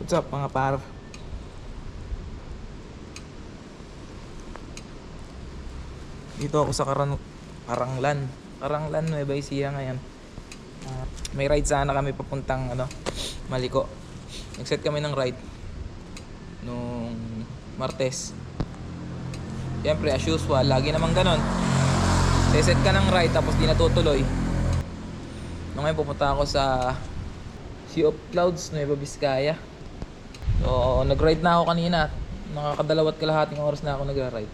What's up mga par? Dito ako sa Karanglan, Nueva Ecija ngayon. May ride sana kami papuntang Maliko. Nag-set kami ng ride nung Martes. Siyempre as usual, lagi namang ganon. Set ka ng ride tapos di natutuloy. Ngayon pupunta ako sa Sea of Clouds, Nueva Vizcaya. So, nag-ride na ako kanina. Nakakadalawat kalahating oras na ako nag-ride.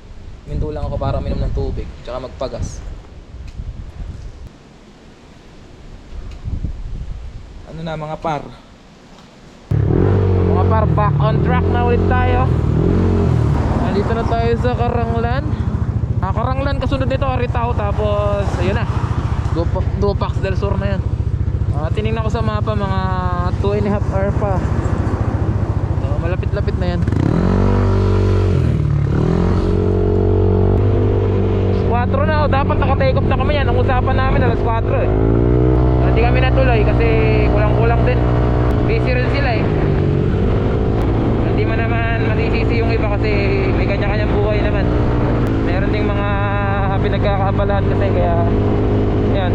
Minto lang ako para minom ng tubig tsaka magpagas. Ano na mga par? Mga par, back on track na ulit tayo. Nandito na tayo sa Karanglan. Karanglan kasunod nito Aritao. Tapos ayun na, Dupax del Sur na yan. Tinignan ko sa mapa, mga 2.5 hour pa. So, malapit-lapit na yan. 4 na, dapat naka-take off na kami yan. Ang usapan namin alas 4 eh. Hindi kami natuloy kasi kulang-kulang din. Busy rin sila eh. Hindi mo naman masisisi yung iba kasi may kanya-kanyang buhay naman. Meron ding mga pinagkakaabalahan kasi, kaya yan.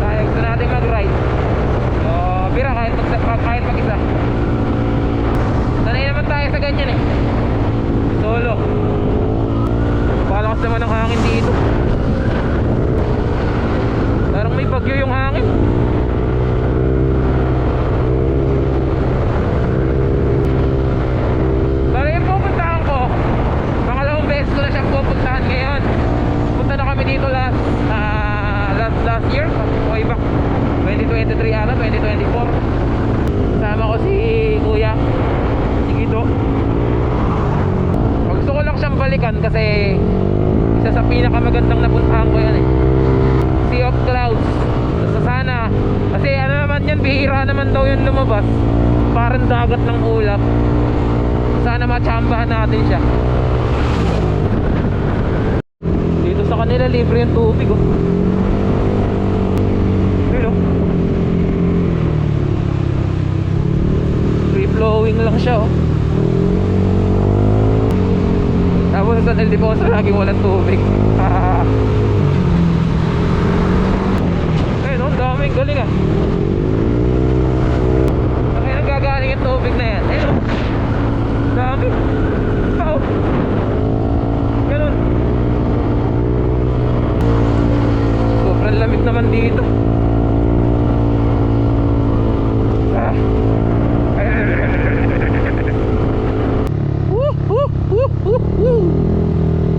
Tayo gusto natin mag-ride. So bira kahit mag-isa. Sanay naman tayo sa ganyan eh. Solo. Palakas naman ang hangin dito. Parang may bagyo yung hangin. Bali yung pupuntahan ko, pangalawang beses ko na siyang pupuntahan ngayon. Punta na kami dito last year way back 2023 ata, 2024. Kasama ko si Kuya, si Guido. Gusto ko lang siyang balikan kasi isa sa pinakamagandang napuntahan ko yan eh, Sea of Clouds. So sana, kasi ano naman yan, bihira naman daw yung lumabas, parang dagat ng ulap. Sana matsambahan natin siya. Dito sa kanila libre yung tubig oh. Ayun oh, free flowing lang siya oh. Tapos sa El Deposo laging walang tubig. Ayun oh, daming galing ah. Saan kaya nagagaling yung tubig na yan? Ayun oh, dami. Oh, ganun. Sobrang lamig naman dito.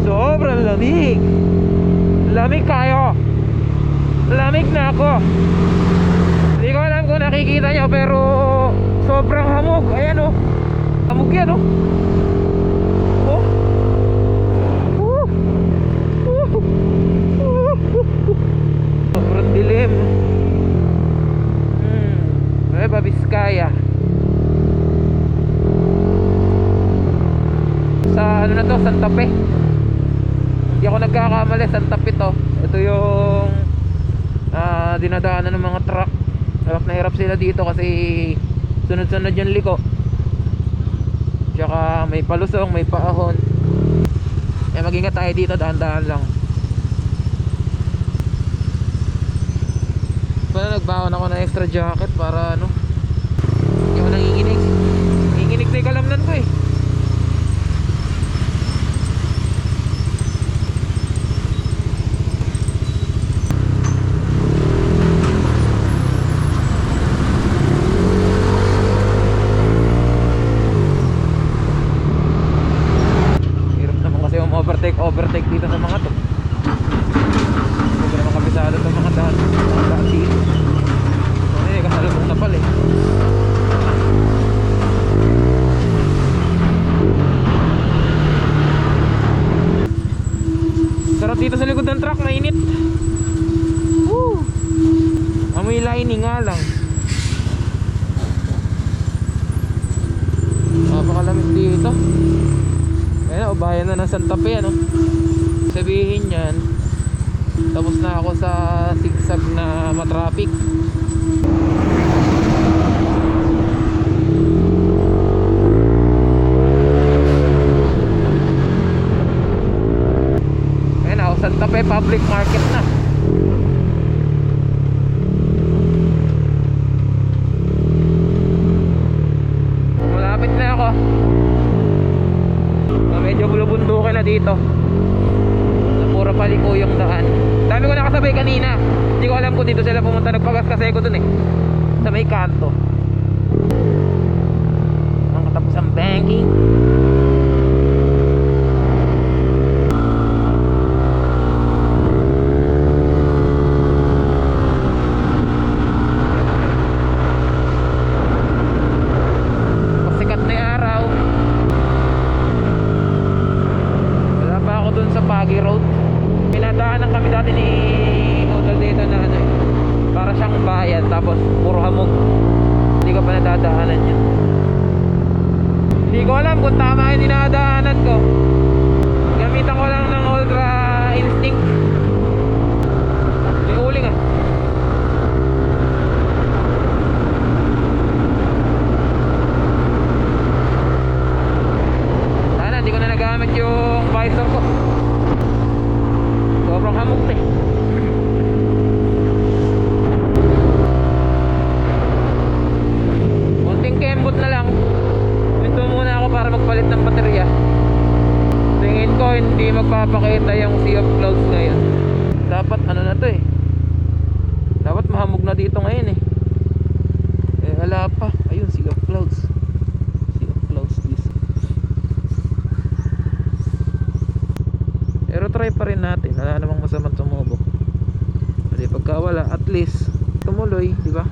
Sobrang lamig. Lamig kayo. Lamig na ako. Hindi ko alam kung nakikita nyo, pero sobrang hamog. Ayan o, hamog yan o. Sobrang dilim. Nueva Vizcaya. Sa ano na to, Santa Fe. Hindi ako nagkakamali, Santa Fe to. Ito yung dinadaanan ng mga truck. Hirap na hirap sila dito kasi sunod-sunod yung liko. Tsaka may palusong, may paahon. Mag-ingat tayo dito, dahan-dahan lang. Pala nagbaon ako ng extra jacket para ano, hindi ako nanginginig. Nanginginig na yung kalamnan ko eh. Overtake dito sa mga to. Hindi ko naman kabisado itong mga daan dito. So kasalubong na pala eh. Sarap dito sa likod ng truck, mainit. Woo! Amoy lining nga lang. Napakalamig dito. Ayan, ubayan na ng Santa Fe ano. Sabihin yan, tapos na ako sa zigzag na matraffic. public market na. Malapit na ako. Medyo bulubundukin na dito. Puro paliko yung daan. Dami ko nakasabay kanina. Hindi ko alam kung dito sila pumunta. Nagpagas kasi ko dun eh, sa may kanto. Ang katapos ang banking. Pasikat na yung araw. Wala pa ako dun sa Pagi Road. Pinadaanan kami dati ni Udal dito na ano eh, para siyang bayan tapos puro hamog. Hindi ko pa nadadaanan yun. Hindi ko alam kung tama yung dinadaanan ko. Gamitan ko lang ng Ultra Instinct. May uling ah. Sana hindi ko na nagamit yung visor ko. Sobrang hamog na eh. Konting kembot na lang. Ito muna ako para magpalit ng baterya. Tingin ko hindi magpapakita yung Sea of Clouds ngayon. Dapat ano na to eh, dapat mahamog na dito ngayon eh. Eh wala pa. Ayun, Sea of Clouds. Sea of Clouds this. Pero try pa rin natin. Wala namang masamang tumubok. Kasi pagka wala, at least tumuloy, di ba?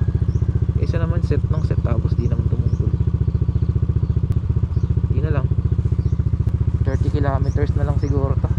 Isa naman set ng set tapos di naman tumuloy. Di na lang. 30 kilometers na lang siguro to.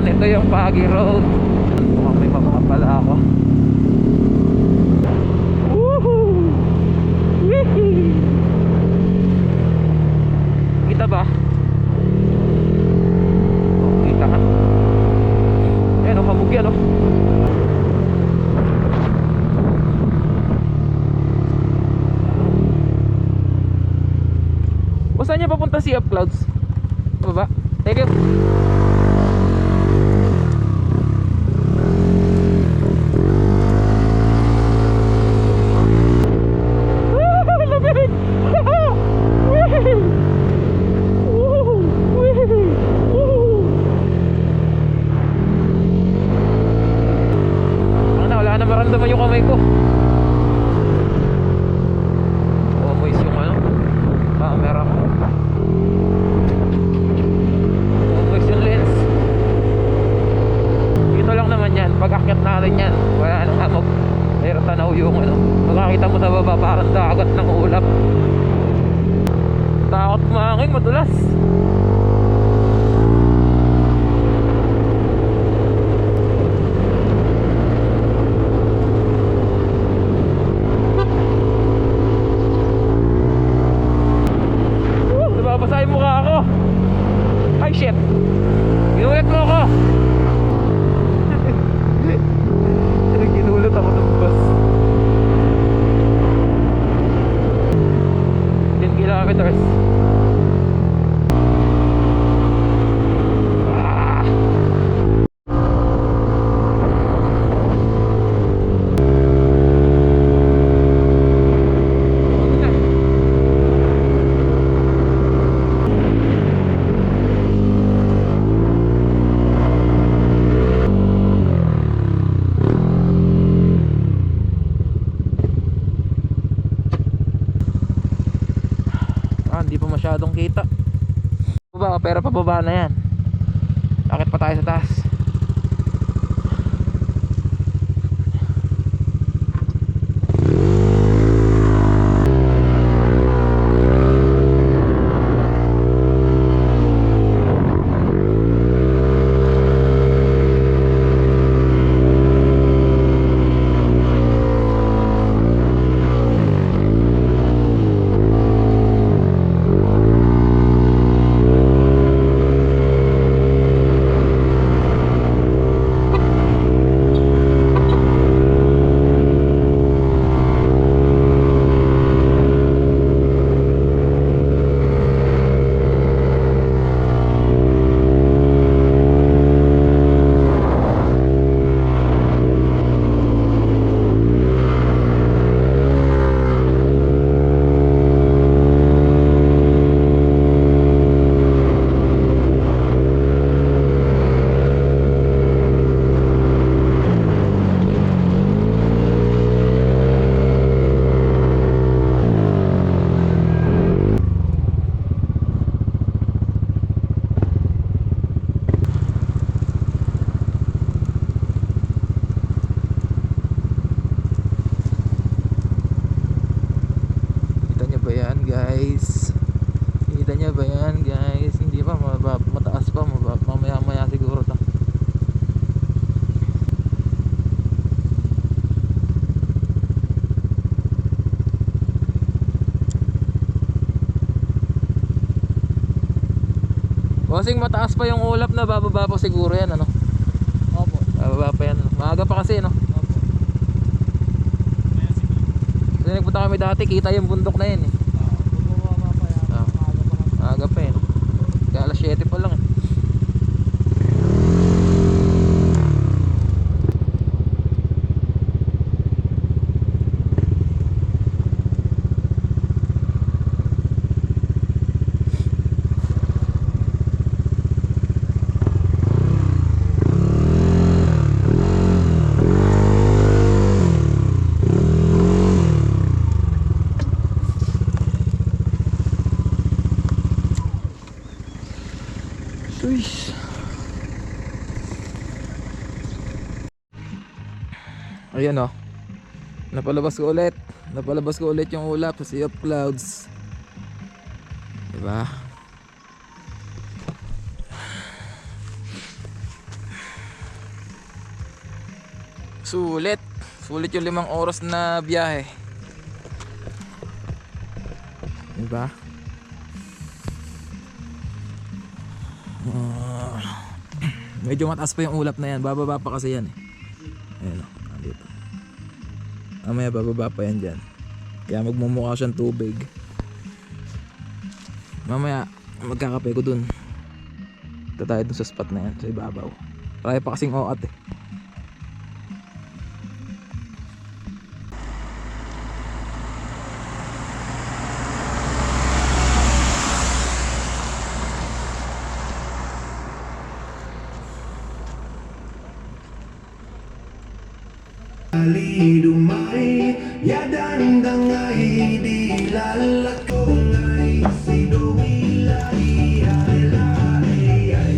Ito yung Pagi Road. Mukhang may mapapala ako. Woohoo! Wee! Kita ba? Oh, kita ka. Ayan o, hamog yan o. O saan niya papunta Sea of Clouds? Baba? Thank you. Naman yung kamay ko. Oh, moist yung ano, camera ko. Oh, moist yung lens. Dito lang naman yan. Pag akyat natin yan, wala nang hamog. Pero tanaw yung ano, makakita mo sa baba parang dagat ng ulap. Takot kumangin, madulas. pero pababa na yan. Akit pa tayo sa taas. Kita nyo ba yan guys? Hindi pa, mataas pa, mamaya maya siguro to. Bossing, mataas pa yung ulap na, bababa pa siguro yan, ano? Opo. Bababa pa yan, ano? Maaga pa kasi, no? Opo. Kasi nagpunta kami dati, kita yung bundok na yun, eh. Bumababa pa yan. Ah. Maaga pa, eh. Kaya alas 7 pa lang, eh. Uish. Ayan, oh. Napalabas ko ulit yung ulap sa Sea of Clouds. Diba? Sulit yung 5 oras na biyahe. Diba? Medyo mataas pa yung ulap na yan. Bababa pa kasi yan, eh. Ayan, o, dito. Mamaya bababa pa yan dyan. Kaya magmumukha siyang tubig. Mamaya magkakape ko dun. Ito tayo dun sa spot na yan, sa ibabaw. Marami pa kasing oat, eh. Ali dumai ya dandang ai di lalako ngai si domi lai ai lai ai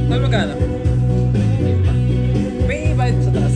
Magkano? May iba sa taas.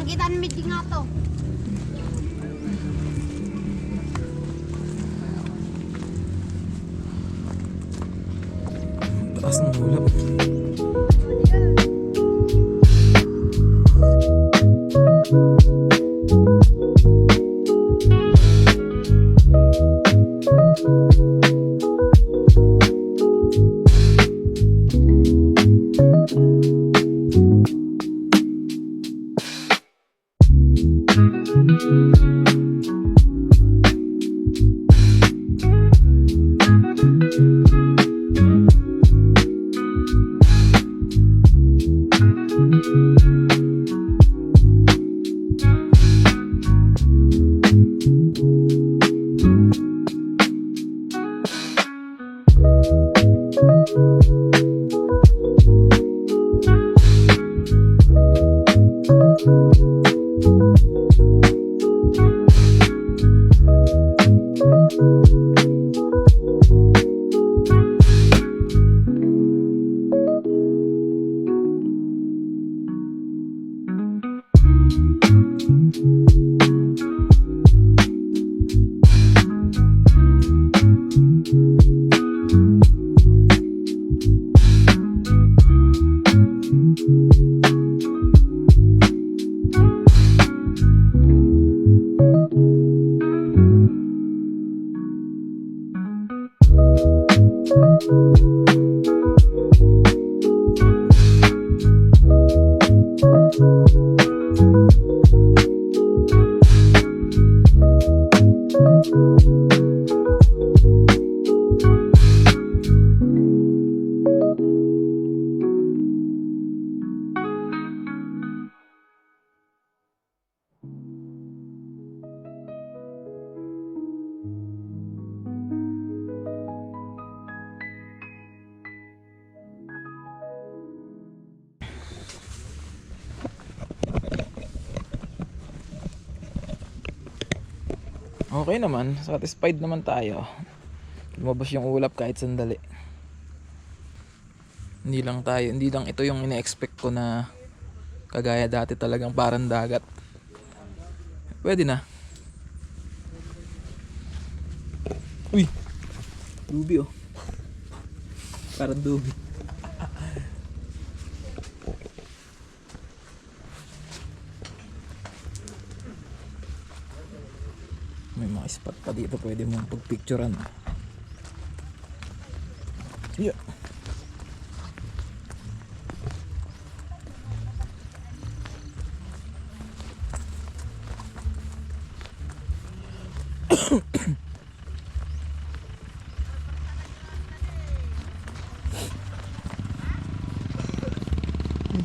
Langgitan meeting nga to. Taas ng ulap. Okay naman, satisfied naman tayo. Lumabas yung ulap kahit sandali. Hindi lang ito yung ina-expect ko na kagaya dati talagang parang dagat. Pwede na. Uy! Dubi oh. Parang dubi. May mga spot pa dito pwede mong pagpicturean. Yeah.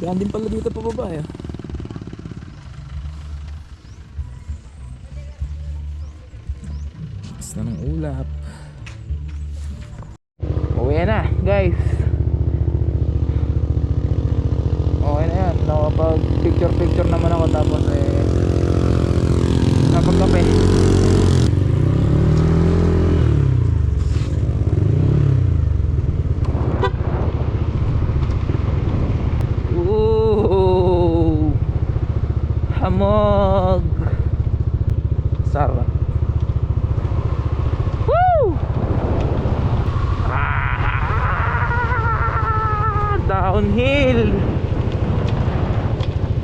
Daan din pala dito pababa eh. Na ng ulap. Uwi na guys. Okay na yan. Nakapag picture naman ako. Tapos napagkape. Ooh, hamog. Sarap. Downhill.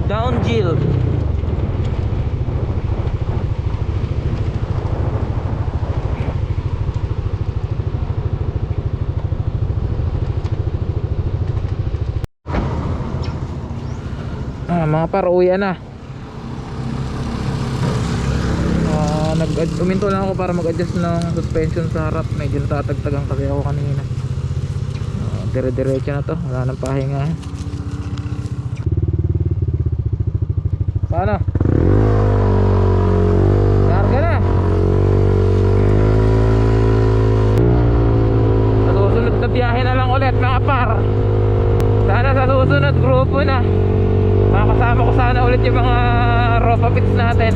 Downhill. Mga par, uwi na. Uminto lang ako para mag-adjust ng suspension sa harap. Medyo natatagtagan kasi ako kanina. Dire-diretso na to, wala nang pahinga. Paano? Karga na. Sa susunod na biyahe na lang ulit mga par. Sana sa susunod grupo na makakasama ko sana ulit yung mga ropa pits natin.